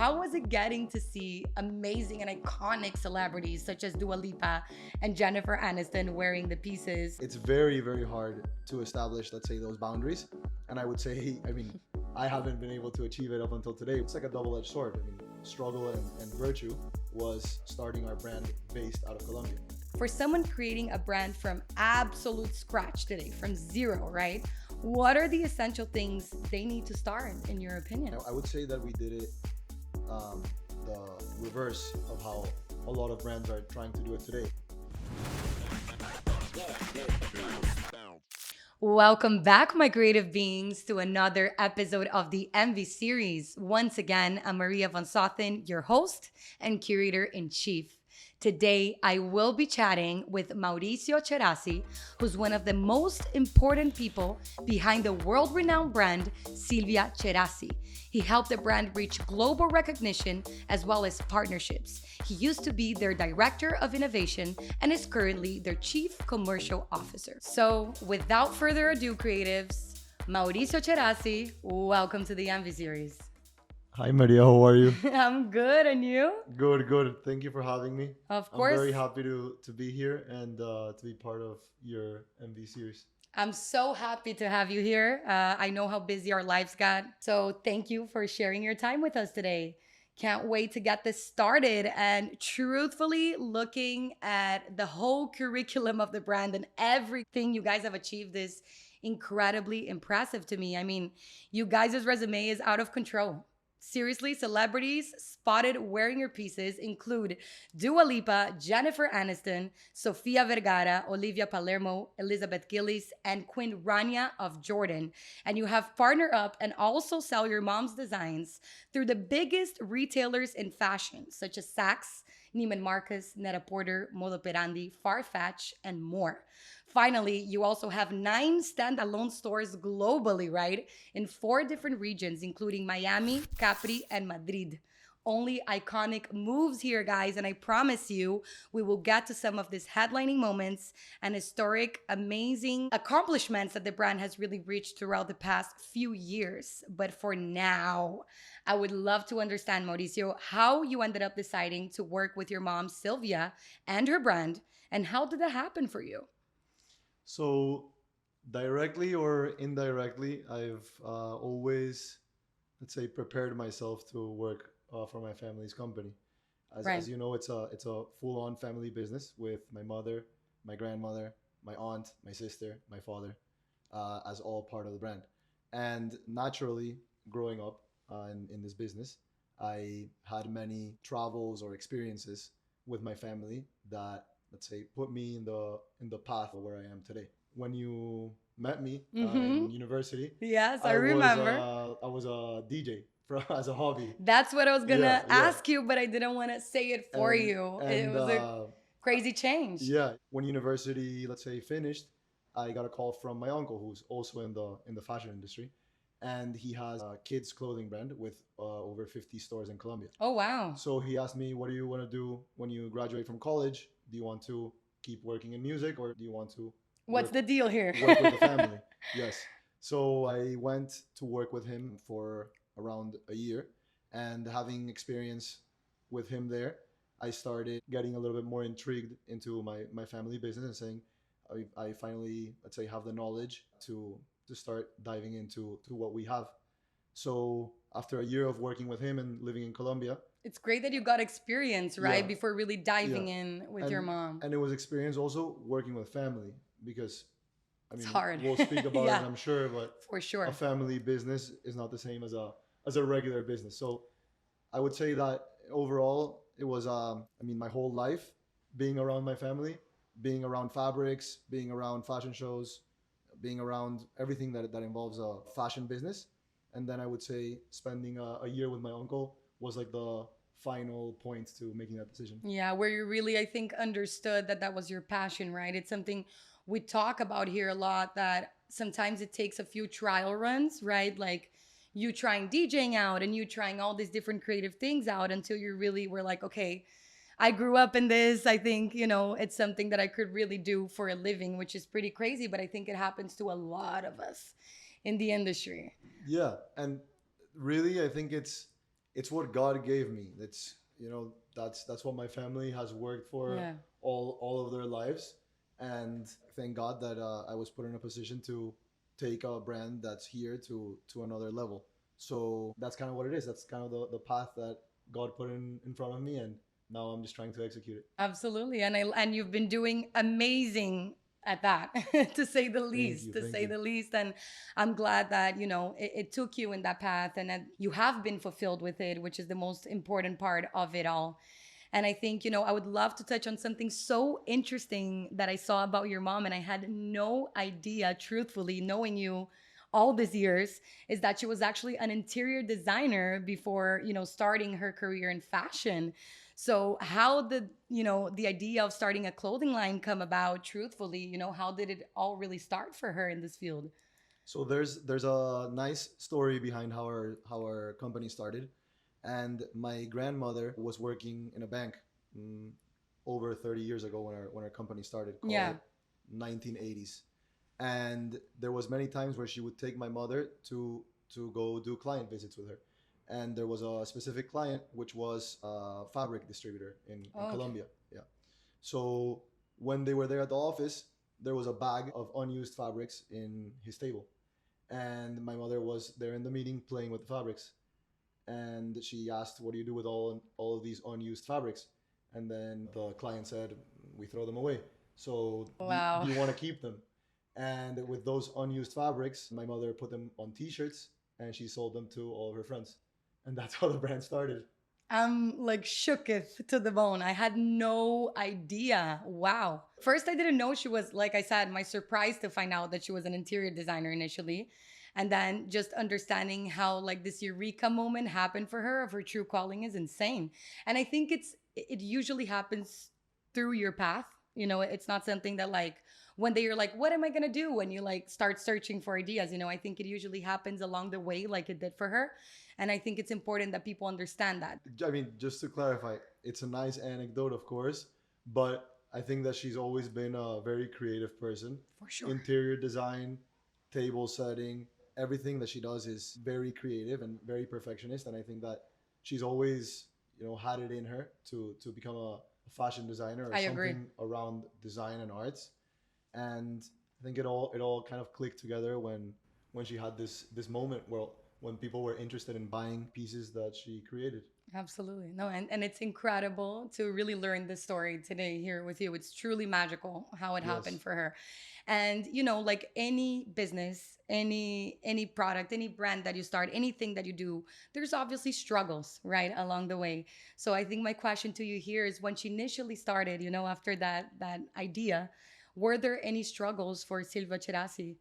how was it getting to see amazing and iconic celebrities such as Dua Lipa and Jennifer Aniston wearing the pieces? It's very, very hard to establish, let's say, those boundaries. And I would say, I haven't been able to achieve it up until today. It's like a double-edged sword. Struggle and virtue was starting our brand based out of Colombia. For someone creating a brand from absolute scratch today, from zero, right? What are the essential things they need to start, in your opinion? I would say that we did it the reverse of how a lot of brands are trying to do it today. Welcome back, my creative beings, to another episode of the Envy series. Once again, I'm Maria van Sothen, your host and curator-in-chief. Today, I will be chatting with Mauricio Tcherassi, who's one of the most important people behind the world-renowned brand Silvia Tcherassi. He helped the brand reach global recognition as well as partnerships. He used to be their director of innovation and is currently their chief commercial officer. So, without further ado, creatives, Mauricio Tcherassi, welcome to the Envy series. Hi, Maria. How are you? I'm good, and you? Good, good. Thank you for having me. Of course. I'm very happy to be here and to be part of your MV series. I'm so happy to have you here. I know how busy our lives got. So thank you for sharing your time with us today. Can't wait to get this started. And truthfully, looking at the whole curriculum of the brand and everything you guys have achieved is incredibly impressive to me. I mean, you guys' resume is out of control. Seriously, celebrities spotted wearing your pieces include Dua Lipa, Jennifer Aniston, Sofia Vergara, Olivia Palermo, Elizabeth Gillies, and Queen Rania of Jordan. And you have partnered up and also sell your mom's designs through the biggest retailers in fashion, such as Saks, Neiman Marcus, Net-a-Porter, Modoperandi, Farfetch, and more. Finally, you also have 9 standalone stores globally, right? In 4 different regions, including Miami, Capri, and Madrid. Only iconic moves here, guys, and I promise you, we will get to some of these headlining moments and historic, amazing accomplishments that the brand has really reached throughout the past few years. But for now, I would love to understand, Mauricio, how you ended up deciding to work with your mom, Silvia, and her brand, and how did that happen for you? So, directly or indirectly, I've always, let's say, prepared myself to work for my family's company. Right. As you know, it's a full-on family business with my mother, my grandmother, my aunt, my sister, my father, as all part of the brand. And naturally, growing up in this business, I had many travels or experiences with my family that, let's say, put me in the path of where I am today. When you met me in university, Yes, I remember. I was a DJ as a hobby. That's what I was gonna Yeah, yeah. ask you, but I didn't want to say it for you. It And was a crazy change. yeah, when university, let's say, finished, I got a call from my uncle, who's also in the fashion industry, and he has a kids clothing brand with over 50 stores in Colombia. Oh, wow. So he asked me, "What do you want to do when you graduate from college? Do you want to keep working in music, or do you want to What's work, the deal here? work with the family?" Yes. So I went to work with him for around a year, and having experience with him there, I started getting a little bit more intrigued into my family business and saying, I finally, let's say, have the knowledge to start diving into to what we have. So after a year of working with him and living in Colombia, It's great that you got experience, right? yeah, Before really diving yeah, in with your mom. and it was experience also working with family because, It's hard. we'll speak about Yeah, it, I'm sure, but for sure. a family business is not the same as a regular business. So I would say that overall, it was, my whole life being around my family, being around fabrics, being around fashion shows, being around everything that involves a fashion business. And then I would say spending a year with my uncle was like the final point to making that decision. Yeah, where you really, I think, understood that that was your passion, right? It's something we talk about here a lot, that sometimes it takes a few trial runs, right? Like you trying DJing out and you trying all these different creative things out until you really were like, okay, I grew up in this. I think, it's something that I could really do for a living, which is pretty crazy, but I think it happens to a lot of us in the industry. Yeah, and really, I think it's what God gave me. That's, that's what my family has worked for Yeah. all of their lives, and thank God that I was put in a position to take a brand that's here to another level. So that's kind of what it is. That's kind of the path that God put in front of me, and now I'm just trying to execute it. Absolutely. And you've been doing amazing at that, to say the Thank least, you, to thank say you. the least. And I'm glad that, it took you in that path, and that you have been fulfilled with it, which is the most important part of it all. And I think, I would love to touch on something so interesting that I saw about your mom, and I had no idea, truthfully, knowing you all these years, is that she was actually an interior designer before, starting her career in fashion. So how did, the idea of starting a clothing line come about, truthfully? How did it all really start for her in this field? So there's a nice story behind how our company started, and my grandmother was working in a bank, mm, over 30 years ago when our company started. Call Yeah. it 1980s, and there was many times where she would take my mother to go do client visits with her, and there was a specific client which was a fabric distributor in Okay. Colombia. Yeah. So when they were there at the office, there was a bag of unused fabrics in his table, and my mother was there in the meeting playing with the fabrics, and she asked, "What do you do with all of these unused fabrics?" And then the client said, "We throw them away. So do Wow. you want to keep them?" And with those unused fabrics, my mother put them on T-shirts, and she sold them to all of her friends, and that's how the brand started. I'm like shooketh to the bone. I had no idea. Wow. First, I didn't know she was, like I said, my surprise to find out that she was an interior designer initially. And then just understanding how like this eureka moment happened for her of her true calling is insane. And I think it usually happens through your path. It's not something that like one day you're like, what am I gonna do? When you like start searching for ideas, I think it usually happens along the way, like it did for her. And I think it's important that people understand that. I mean, just to clarify, it's a nice anecdote, of course, but I think that she's always been a very creative person. For sure. Interior design, table setting, everything that she does is very creative and very perfectionist. And I think that she's always, had it in her to become a fashion designer or I agree. something around design and arts. And I think it all kind of clicked together when she had this moment where when people were interested in buying pieces that she created. Absolutely. No, and it's incredible to really learn this story today here with you. It's truly magical how it happened Yes, for her. And like any business, any product, any brand that you start, anything that you do, there's obviously struggles, right, along the way. So I think my question to you here is, when she initially started, after that idea, were there any struggles for Silvia Tcherassi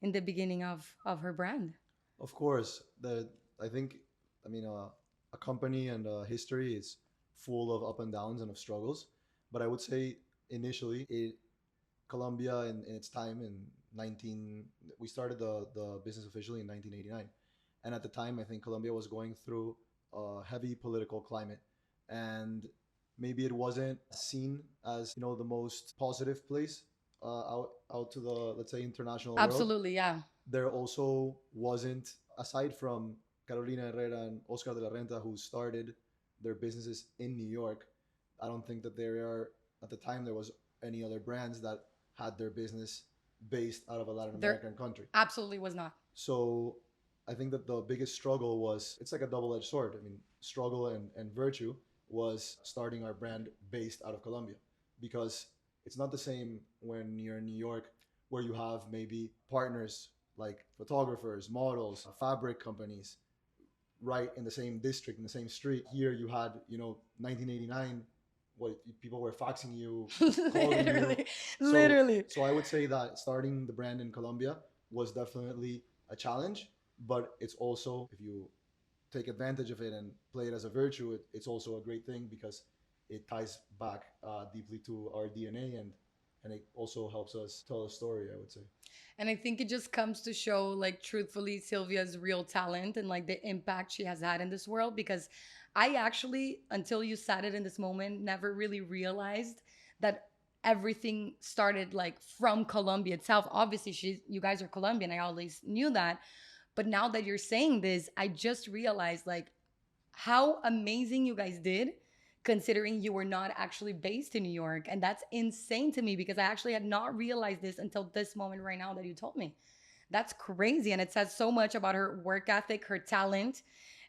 in the beginning of her brand? of course. I think, I mean, a company and a history is full of up and downs and of struggles. But I would say initially, Colombia in its time in 19, we started the business officially in 1989, and at the time, I think Colombia was going through a heavy political climate, and maybe it wasn't seen as the most positive place out to the, let's say, international world. Absolutely, yeah. There also wasn't, aside from Carolina Herrera and Oscar de la Renta, who started their businesses in New York, I don't think that at the time, there was any other brands that had their business based out of a Latin There American country. absolutely was not. So I think that the biggest struggle was, it's like a double edged sword. I mean, struggle and virtue was starting our brand based out of Colombia, because it's not the same when you're in New York, where you have maybe partners like photographers, models, fabric companies right in the same district, in the same street. Here you had, 1989, what people were faxing you, calling you. Literally, So, literally. so I would say that starting the brand in Colombia was definitely a challenge, but it's also, if you take advantage of it and play it as a virtue, it's also a great thing because it ties back deeply to our DNA, and it also helps us tell a story, I would say. And I think it just comes to show, like, truthfully, Sylvia's real talent and like the impact she has had in this world. Because I actually, until you said it in this moment, never really realized that everything started like from Colombia itself. Obviously, you guys are Colombian. I always knew that. But now that you're saying this, I just realized like how amazing you guys did, considering you were not actually based in New York. And that's insane to me because I actually had not realized this until this moment right now that you told me. That's crazy. And it says so much about her work ethic, her talent,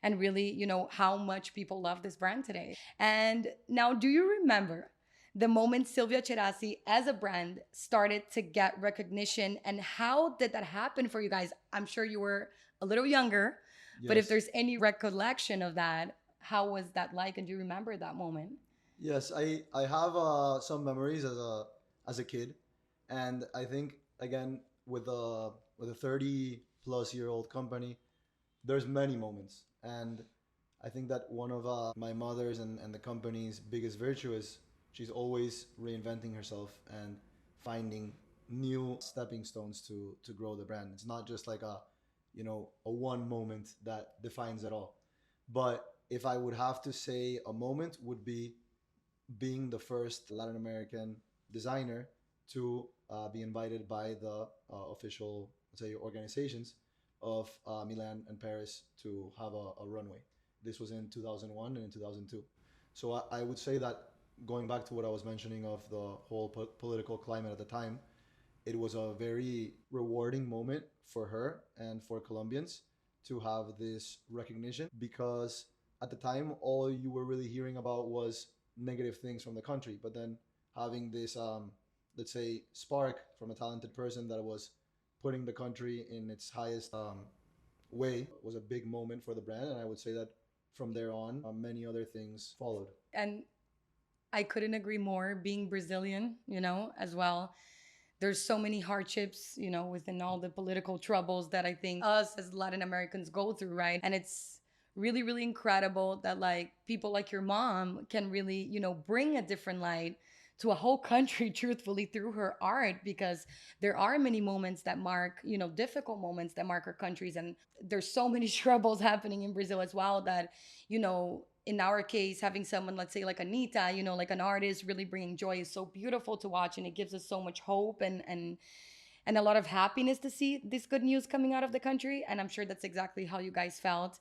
and really, how much people love this brand today. And now, do you remember the moment Silvia Tcherassi as a brand started to get recognition, and how did that happen for you guys? I'm sure you were a little younger, but if Yes. there's any recollection of that, how was that like? And do you remember that moment? Yes, I have some memories as a kid, and I think again with a 30-plus-year-old company, there's many moments, and I think that one of my mother's and the company's biggest virtue is she's always reinventing herself and finding new stepping stones to grow the brand. It's not just like a one moment that defines it all. But if I would have to say a moment, would be being the first Latin American designer to be invited by the official, let's say, organizations of Milan and Paris to have a runway. This was in 2001 and in 2002. So I would say that going back to what I was mentioning of the whole political climate at the time, it was a very rewarding moment for her and for Colombians to have this recognition, because at the time all you were really hearing about was negative things from the country. But then having this, let's say, spark from a talented person that was putting the country in its highest way was a big moment for the brand. And I would say that from there on, many other things followed. And I couldn't agree more, being Brazilian, as well. There's so many hardships, within all the political troubles that I think us as Latin Americans go through, right? And it's really, really incredible that like people like your mom can really, bring a different light to a whole country, truthfully, through her art, because there are many moments that mark, difficult moments that mark our countries. And there's so many troubles happening in Brazil as well that, in our case, having someone, let's say like Anita, like an artist really bringing joy is so beautiful to watch. And it gives us so much hope and a lot of happiness to see this good news coming out of the country. And I'm sure that's exactly how you guys felt.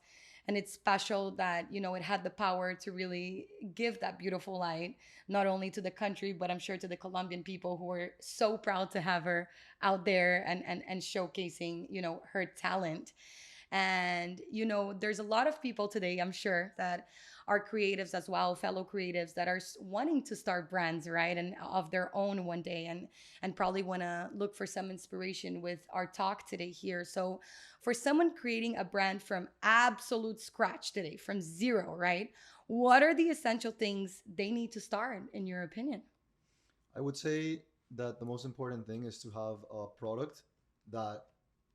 And it's special that, it had the power to really give that beautiful light, not only to the country, but I'm sure to the Colombian people who are so proud to have her out there and showcasing, her talent. And, there's a lot of people today, I'm sure, that are creatives as well, fellow creatives that are wanting to start brands, right? And of their own one day, and probably want to look for some inspiration with our talk today here. So, for someone creating a brand from absolute scratch today, from zero, right? What are the essential things they need to start, in your opinion? I would say that the most important thing is to have a product that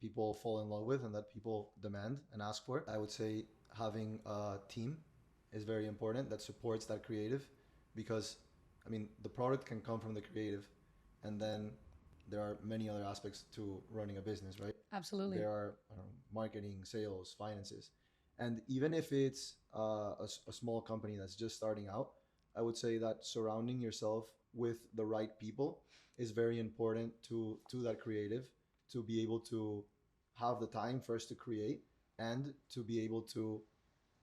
people fall in love with and that people demand and ask for. I would say having a team is very important that supports that creative, because I mean the product can come from the creative, and then there are many other aspects to running a business, right? Absolutely. There are, I don't know, marketing, sales, finances, and even if it's a small company that's just starting out, I would say that surrounding yourself with the right people is very important to that creative, to be able to have the time first to create and to be able to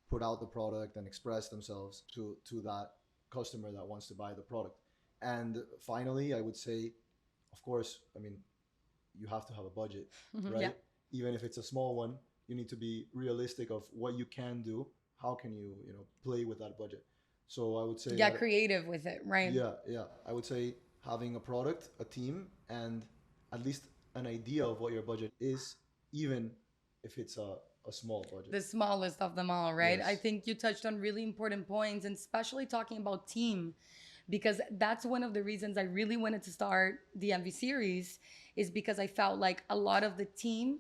put out the product and express themselves to that customer that wants to buy the product. And finally, I would say, of course, I mean, you have to have a budget, Yeah. right? Even if it's a small one, you need to be realistic of what you can do. How can you, play with that budget? So I would say Get that, creative with it, right? yeah, yeah, I would say having a product, a team, and at least an idea of what your budget is, even if it's a small budget. The smallest of them all, right? I Yes. think you touched on really important points, and especially talking about team, because that's one of the reasons I really wanted to start the MV series, is because I felt like a lot of the team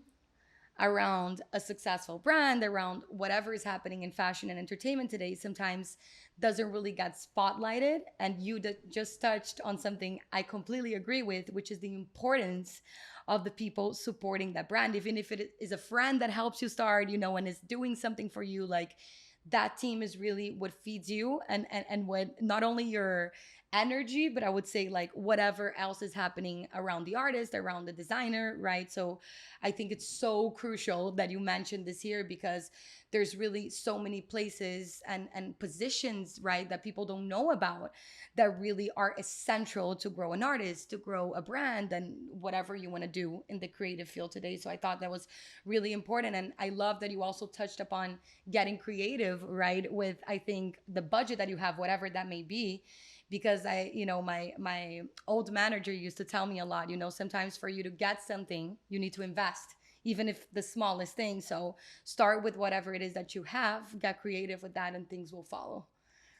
around a successful brand, around whatever is happening in fashion and entertainment today, sometimes doesn't really get spotlighted. And you just touched on something I completely agree with, which is the importance of the people supporting that brand. Even if it is a friend that helps you start, and is doing something for you, like that team is really what feeds you and what not only your energy, but I would say like whatever else is happening around the artist, around the designer, right? So I think it's so crucial that you mentioned this here, because there's really so many places and positions, right, that people don't know about, that really are essential to grow an artist, to grow a brand, and whatever you want to do in the creative field today. So I thought that was really important. And I love that you also touched upon getting creative, right, with, I think, the budget that you have, whatever that may be. Because my old manager used to tell me a lot, sometimes for you to get something, you need to invest, even if the smallest thing. So start with whatever it is that you have, get creative with that, and things will follow,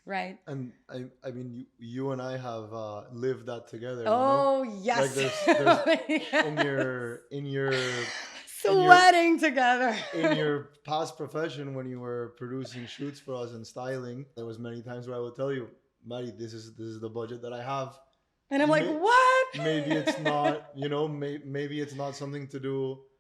right? And I mean, you and I have lived that together, you know. Oh, Like yes. there's in Yes. your in your in your Sweating together. in your past profession, when you were producing shoots for us and styling, there was many times where I would tell you, Mari, this is the budget that I have. And I'm You like, what? maybe it's not, maybe it's not something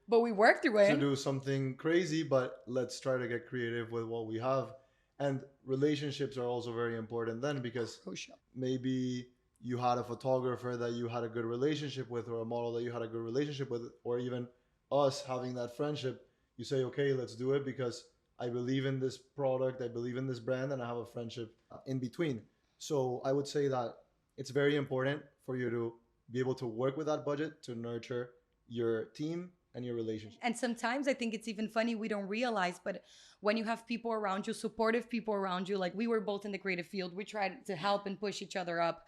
But we worked through to it. do something crazy, but let's try to get creative with what we have. And relationships are also very important then, because Crucial. maybe you had a photographer that you had a good relationship with, or a model that you had a good relationship with, or even us having that friendship. You say, okay, let's do it because I believe in this product, I believe in this brand, and I have a friendship in between. So I would say that it's very important for you to be able to work with that budget to nurture your team and your relationship. And sometimes I think it's even funny, we don't realize, but when you have people around you, supportive people around you, like we were both in the creative field, we tried to help and push each other up.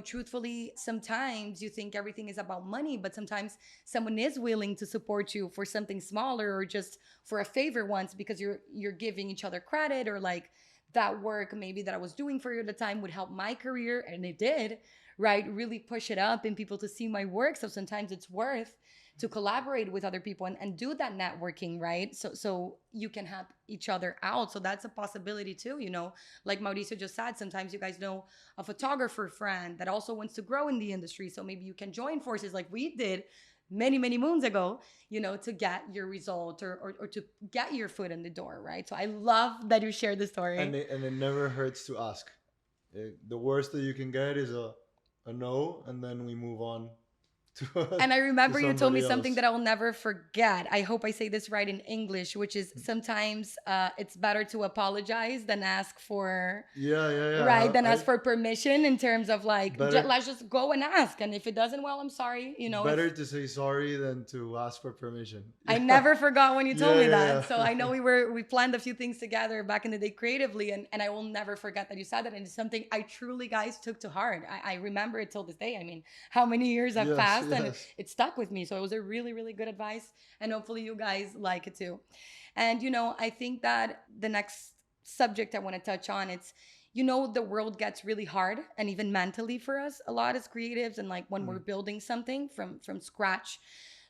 Truthfully, sometimes you think everything is about money, but sometimes someone is willing to support you for something smaller, or just for a favor once, because you're giving each other credit, or like that work maybe that I was doing for you at the time would help my career, and it did, right? Really push it up and people to see my work. So sometimes it's worth to collaborate with other people and do that networking, right? So you can help each other out. So that's a possibility too, like Mauricio just said, sometimes you guys know a photographer friend that also wants to grow in the industry. So maybe you can join forces like we did many, many moons ago, to get your result, or to get your foot in the door, right? So I love that you shared the And story. it never hurts to ask. The worst that you can get is a no, and then we move on to And I to remember you told me somebody something else. that I will never forget. I hope I say this right in English, which is sometimes it's better to apologize than ask for, Yeah, yeah, right, yeah. than ask for permission, in terms of like, Better let's just go and ask. And if it doesn't, well, I'm sorry. It's better to say sorry than to ask for permission. I Yeah, never forgot when you told yeah, me yeah, that. So I know we planned a few things together back in the day creatively, and I will never forget that you said that. And it's something I truly, guys, took to heart. I remember it till this day. I mean, how many years have yes, passed, and yes. it stuck with me. So it was a really, really good advice. And hopefully you guys like it too. And I think that the next subject I want to touch on, it's the world gets really hard, and even mentally for us a lot as creatives, and like when we're Mm. building something from scratch.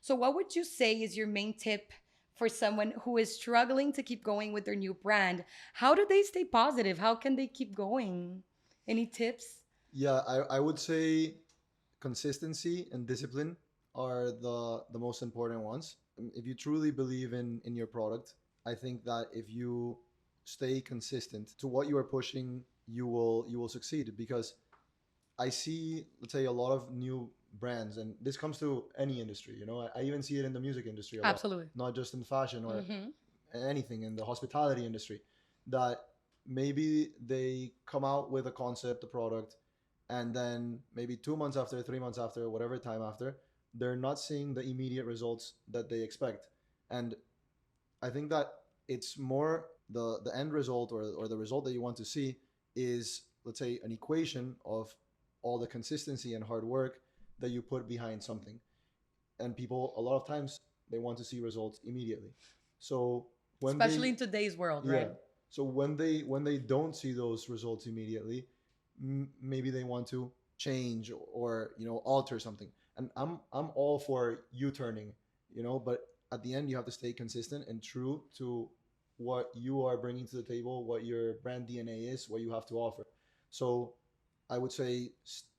So, what would you say is your main tip for someone who is struggling to keep going with their new brand? How do they stay positive? How can they keep going? Any tips? Yeah, I would say consistency and discipline are the most important ones. If you truly believe in your product, I think that if you stay consistent to what you are pushing, you will succeed. Because I see, let's say, a lot of new brands, and this comes to any industry. I even see it in the music industry a lot, Absolutely. not just in fashion or Mm-hmm. anything in the hospitality industry. That maybe they come out with a concept, a product, and then maybe 2 months after, 3 months after, whatever time after, they're not seeing the immediate results that they expect. And I think that it's more the end result, or the result that you want to see is, let's say, an equation of all the consistency and hard work that you put behind something. And people, a lot of times, they want to see results immediately. So when Especially they in today's world, yeah, right? so when they don't see those results immediately, maybe they want to change, or alter something. And I'm all for u-turning, but at the end you have to stay consistent and true to what you are bringing to the table, what your brand DNA is, what you have to offer. So I would say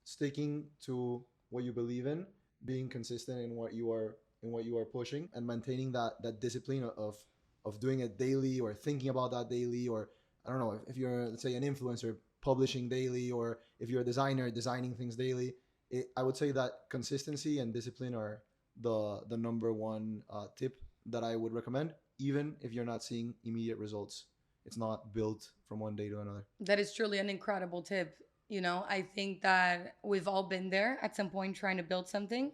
sticking to what you believe in, being consistent in what you are pushing, and maintaining that discipline of doing it daily, or thinking about that daily. Or I don't know, if you're, let's say, an influencer, publishing daily, or if you're a designer, designing things daily. I would say that consistency and discipline are the number one tip that I would recommend, even if you're not seeing immediate results. It's not built from one day to another. That is truly an incredible tip. You know, I think that we've all been there at some point trying to build something.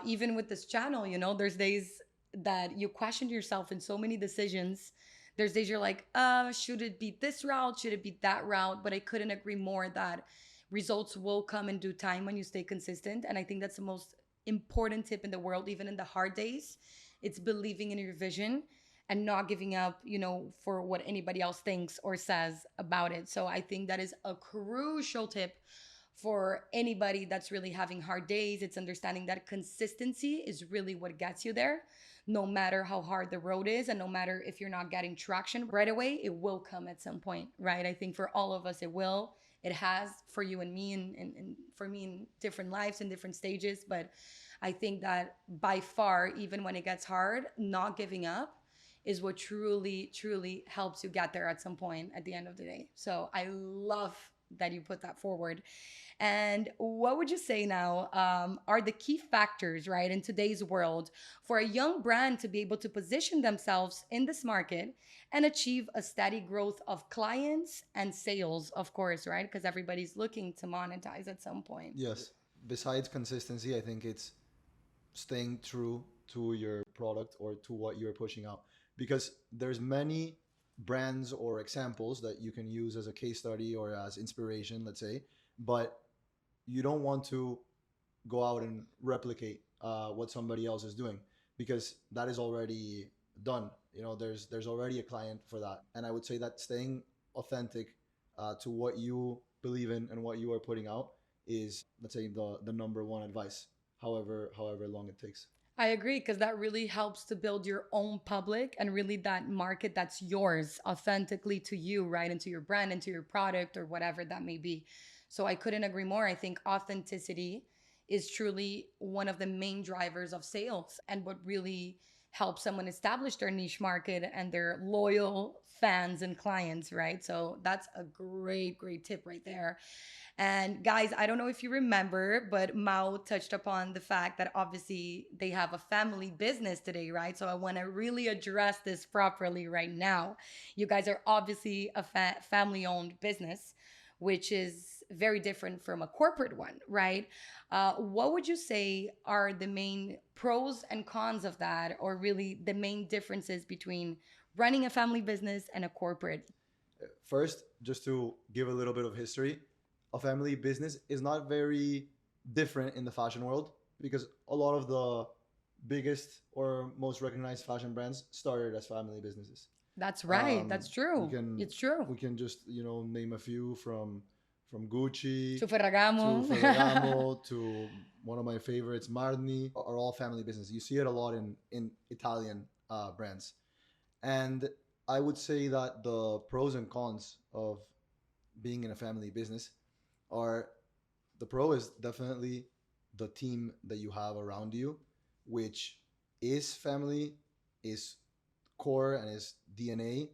Even with this channel, you know, there's days that you question yourself in so many decisions. There's days you're like, should it be this route? Should it be that route? But I couldn't agree more that results will come in due time when you stay consistent. And I think that's the most important tip in the world, even in the hard days. It's believing in your vision and not giving up, you know, for what anybody else thinks or says about it. So I think that is a crucial tip for anybody that's really having hard days. It's understanding that consistency is really what gets you there, no matter how hard the road is, and no matter if you're not getting traction right away, it will come at some point, right? I think for all of us, it will. It has for you and me, and for me in different lives and different stages. But I think that by far, even when it gets hard, not giving up is what truly, truly helps you get there at some point at the end of the day. So I love that you put that forward. And what would you say now are the key factors, right, in today's world for a young brand to be able to position themselves in this market and achieve a steady growth of clients and sales, of course, right? Because everybody's looking to monetize at some point. Yes. Besides consistency, I think it's staying true to your product or to what you're pushing out, because there's many brands or examples that you can use as a case study or as inspiration, let's say, but you don't want to go out and replicate what somebody else is doing, because that is already done. You know, there's already a client for that. And I would say that staying authentic to what you believe in and what you are putting out is, let's say, the number one advice, however long it takes. I agree, because that really helps to build your own public and really that market that's yours authentically to you, right? Into your brand, into your product, or whatever that may be. So I couldn't agree more. I think authenticity is truly one of the main drivers of sales and what really helps someone establish their niche market and their loyal fans and clients, right? So that's a great, great tip right there. And guys, I don't know if you remember, but Mao touched upon the fact that obviously they have a family business today, right? So I want to really address this properly right now. You guys are obviously a family owned business, which is very different from a corporate one, right? What would you say are the main pros and cons of that, or really the main differences between running a family business and a corporate? First, just to give a little bit of history, a family business is not very different in the fashion world, because a lot of the biggest or most recognized fashion brands started as family businesses. That's right. That's We true. can It's true. we can just name a few from Gucci To to Ferragamo. Ferragamo to one of my favorites, Marni, are all family business. You see it a lot in Italian brands, and I would say that the pros and cons of being in a family business are, the pro is definitely the team that you have around you, which is family, is core, and is DNA.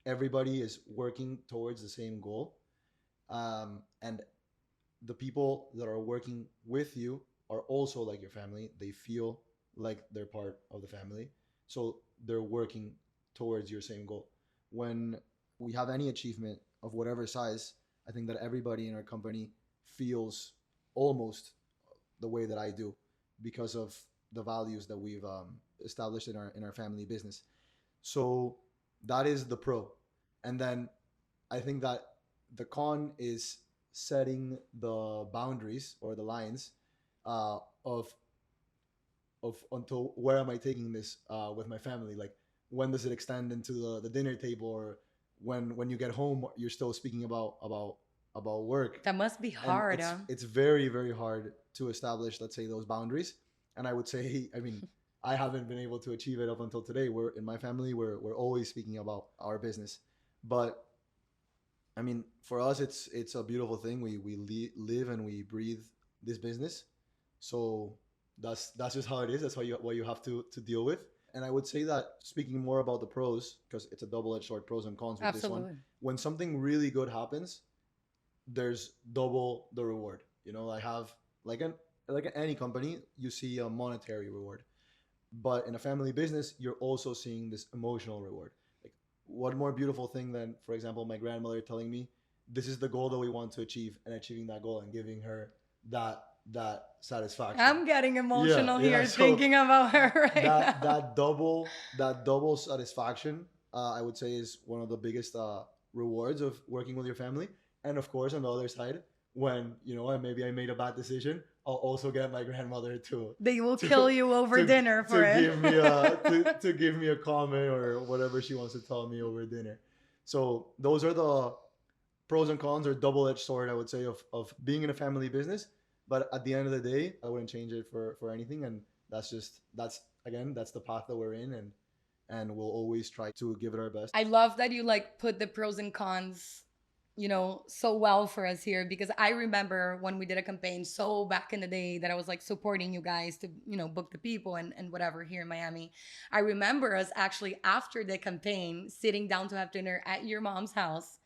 Everybody is working towards the same goal, and the people that are working with you are also like your family. They feel like they're part of the family, so they're working towards your same goal. When we have any achievement of whatever size, I think that everybody in our company feels almost the way that I do, because of the values that we've established in our family business. So that is the pro. And then I think that the con is setting the boundaries or the lines uh, of until where am I taking this with my family? Like, when does it extend into the dinner table, or when you get home you're still speaking about work? That must be And hard, huh? it's very, very hard to establish, let's say, those boundaries. And I would say, I mean, I haven't been able to achieve it up until today. We're in my family, we're always speaking about our business. But I mean, for us, it's a beautiful thing. We live and we breathe this business. So that's just how it is. That's what you have to deal with. And I would say that, speaking more about the pros, because it's a double-edged sword, pros and cons with this one. Absolutely. When something really good happens, there's double the reward. I have like an like any company, you see a monetary reward, but in a family business, you're also seeing this emotional reward. Like, what more beautiful thing than, for example, my grandmother telling me, "This is the goal that we want to achieve," and achieving that goal and giving her that satisfaction. I'm getting Yeah, emotional yeah. here So thinking about her right that now. double satisfaction, I would say, is one of the biggest rewards of working with your family. And of course, on the other side, when maybe I made a bad decision, I'll also get my grandmother to They will kill to you over dinner for it. give me a to give me a comment or whatever she wants to tell me over dinner. So those are the pros and cons, or double-edged sword, I would say, of being in a family business. But at the end of the day, I wouldn't change it for anything. And that's again, that's the path that we're in, and we'll always try to give it our best. I love that you like put the pros and cons, so well for us here, because I remember when we did a campaign so back in the day that I was like supporting you guys to, book the people and whatever here in Miami. I remember us actually after the campaign sitting down to have dinner at your mom's house.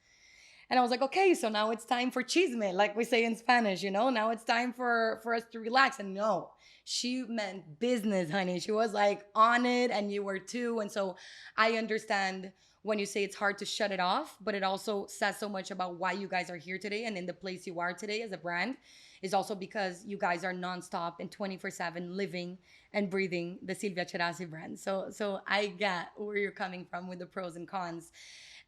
And I was like, okay, so now it's time for chisme, like we say in Spanish, now it's time for us to relax. And no, she meant business, honey. She was like on it, and you were too. And so I understand when you say it's hard to shut it off, but it also says so much about why you guys are here today and in the place you are today as a brand, is also because you guys are nonstop and 24/7 living and breathing the Silvia Tcherassi brand. So I get where you're coming from with the pros and cons.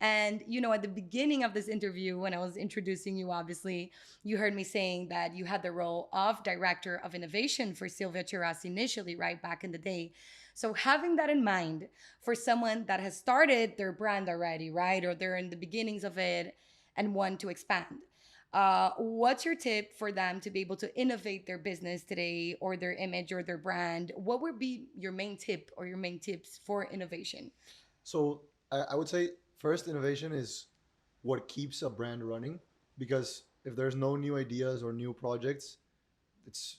And, at the beginning of this interview, when I was introducing you, obviously, you heard me saying that you had the role of director of innovation for Silvia Tcherassi initially, right back in the day. So, having that in mind for someone that has started their brand already, right, or they're in the beginnings of it and want to expand, what's your tip for them to be able to innovate their business today, or their image or their brand? What would be your main tip or your main tips for innovation? So I would say first, innovation is what keeps a brand running, because if there's no new ideas or new projects, it's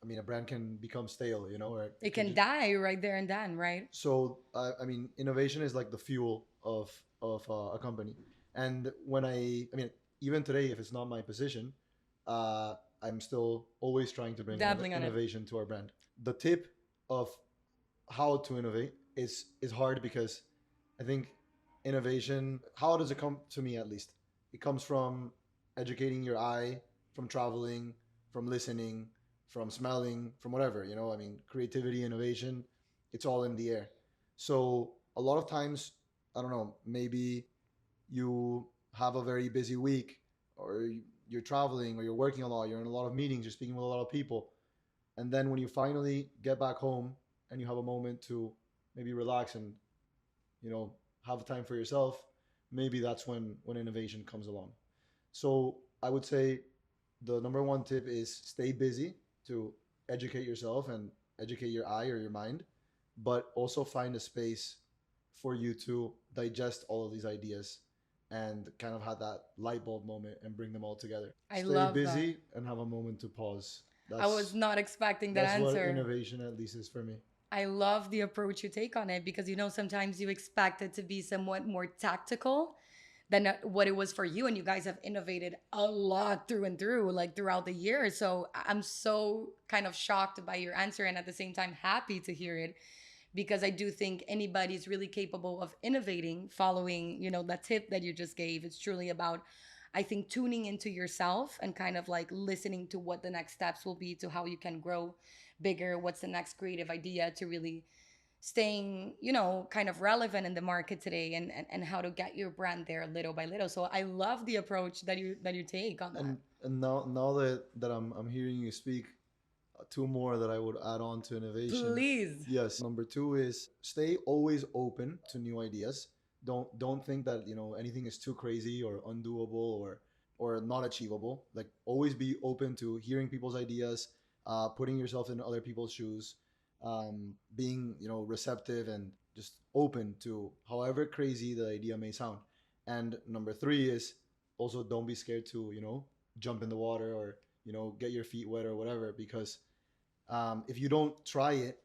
I mean, a brand can become stale, or It it can can just. die right there and then, right? So I mean, innovation is like the fuel of a company. And I mean, even today, if it's not my position, I'm still always trying to bring Dabbling on it. innovation to our brand. The tip of how to innovate is hard, because I think innovation, how does it come to me at least? It comes from educating your eye, from traveling, from listening, from smelling, from whatever, I mean, creativity, innovation, it's all in the air. So a lot of times, I don't know, maybe you have a very busy week, or you're traveling, or you're working a lot, you're in a lot of meetings, you're speaking with a lot of people. And then when you finally get back home and you have a moment to maybe relax and, you know, have time for yourself, maybe that's when innovation comes along. So I would say the number one tip is stay busy to educate yourself and educate your eye or your mind, but also find a space for you to digest all of these ideas and kind of have that light bulb moment and bring them all together. I Stay love that. busy and have a moment to pause. I was not expecting that That's what answer. innovation at least is for me. I love the approach you take on it, because sometimes you expect it to be somewhat more tactical than what it was for you, and you guys have innovated a lot through and through, like throughout the years. So I'm so kind of shocked by your answer, and at the same time happy to hear it, because I do think anybody's really capable of innovating following, that tip that you just gave. It's truly about, I think, tuning into yourself and kind of like listening to what the next steps will be, to how you can grow bigger, what's the next creative idea to really staying, kind of relevant in the market today, and how to get your brand there little by little. So I love the approach that you take on that. And now that I'm hearing you speak, two more that I would add on to innovation. Please. Yes, number two is stay always open to new ideas. Don't think that anything is too crazy or undoable or not achievable. Like, always be open to hearing people's ideas, putting yourself in other people's shoes, being receptive and just open to however crazy the idea may sound. And number three is also don't be scared to jump in the water or get your feet wet or whatever, because if you don't try it,